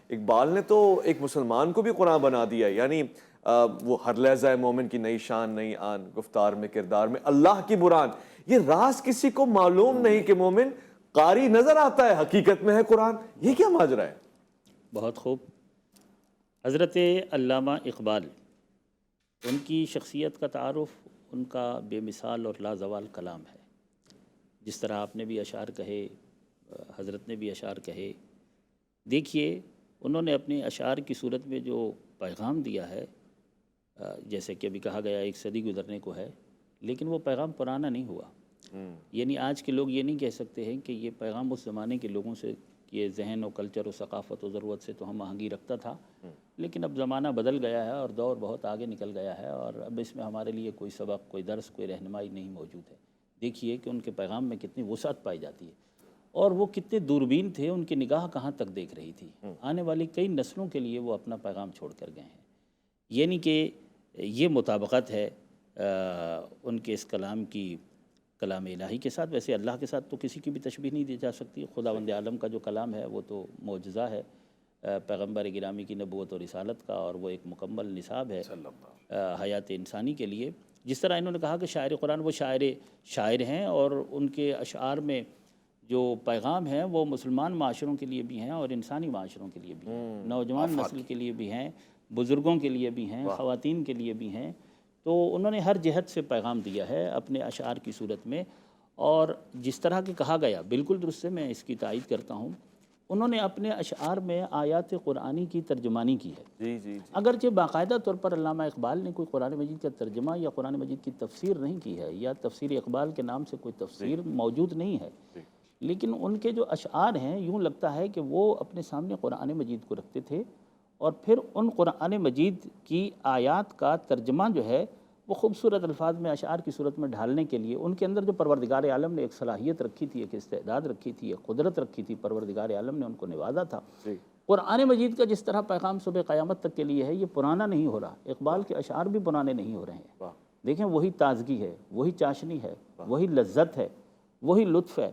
اقبال نے تو ایک مسلمان کو بھی قرآن بنا دیا، یعنی وہ ہر لہجہ مومن کی نئی شان نئی آن، گفتار میں کردار میں اللہ کی بران. یہ راز کسی کو معلوم نہیں کہ مومن قاری نظر آتا ہے، حقیقت میں ہے قرآن. یہ کیا ماجرا ہے؟ بہت خوب. حضرت علامہ اقبال، ان کی شخصیت کا تعارف ان کا بے مثال اور لازوال کلام ہے. جس طرح آپ نے بھی اشعار کہے، حضرت نے بھی اشعار کہے. دیکھیے انہوں نے اپنے اشعار کی صورت میں جو پیغام دیا ہے، جیسے کہ ابھی کہا گیا 1 صدی گزرنے کو ہے، لیکن وہ پیغام پرانا نہیں ہوا. یعنی آج کے لوگ یہ نہیں کہہ سکتے ہیں کہ یہ پیغام اس زمانے کے لوگوں سے، یہ ذہن و کلچر و ثقافت و ضرورت سے تو ہم آہنگی رکھتا تھا، لیکن اب زمانہ بدل گیا ہے اور دور بہت آگے نکل گیا ہے، اور اب اس میں ہمارے لیے کوئی سبق، کوئی درس، کوئی رہنمائی نہیں موجود ہے. دیکھیے کہ ان کے پیغام میں کتنی وسعت پائی جاتی ہے، اور وہ کتنے دوربین تھے، ان کی نگاہ کہاں تک دیکھ رہی تھی. آنے والی کئی نسلوں کے لیے وہ اپنا پیغام چھوڑ کر گئے ہیں. یعنی کہ یہ مطابقت ہے ان کے اس کلام کی کلام الہی کے ساتھ. ویسے اللہ کے ساتھ تو کسی کی بھی تشبیہ نہیں دی جا سکتی. خداوند عالم کا جو کلام ہے وہ تو معجزہ ہے، پیغمبر گرامی کی نبوت اور رسالت کا، اور وہ ایک مکمل نصاب ہے حیات انسانی کے لیے. جس طرح انہوں نے کہا کہ شاعر قرآن وہ شاعر ہیں، اور ان کے اشعار میں جو پیغام ہیں وہ مسلمان معاشروں کے لیے بھی ہیں اور انسانی معاشروں کے لیے بھی ہیں، نوجوان نسل کے لیے بھی ہیں، بزرگوں کے لیے بھی ہیں، خواتین کے لیے بھی ہیں. تو انہوں نے ہر جہت سے پیغام دیا ہے اپنے اشعار کی صورت میں. اور جس طرح کہ کہا گیا بالکل درست ہے، میں اس کی تائید کرتا ہوں. انہوں نے اپنے اشعار میں آیات قرآنی کی ترجمانی کی ہے. اگرچہ باقاعدہ طور پر علامہ اقبال نے کوئی قرآن مجید کا ترجمہ یا قرآن مجید کی تفسیر نہیں کی ہے، یا تفسیر اقبال کے نام سے کوئی تفسیر موجود نہیں ہے، لیکن ان کے جو اشعار ہیں یوں لگتا ہے کہ وہ اپنے سامنے قرآن مجید کو رکھتے تھے، اور پھر ان قرآن مجید کی آیات کا ترجمہ جو ہے وہ خوبصورت الفاظ میں اشعار کی صورت میں ڈھالنے کے لیے ان کے اندر جو پروردگار عالم نے ایک صلاحیت رکھی تھی، ایک استعداد رکھی تھی، ایک قدرت رکھی تھی، پروردگار عالم نے ان کو نوازا تھا. قرآن مجید کا جس طرح پیغام صبح قیامت تک کے لیے ہے، یہ پرانا نہیں ہو رہا. اقبال کے اشعار بھی پرانے نہیں ہو رہے ہیں. دیکھیں وہی تازگی ہے، وہی چاشنی ہے، وہی لذت ہے، وہی لطف ہے.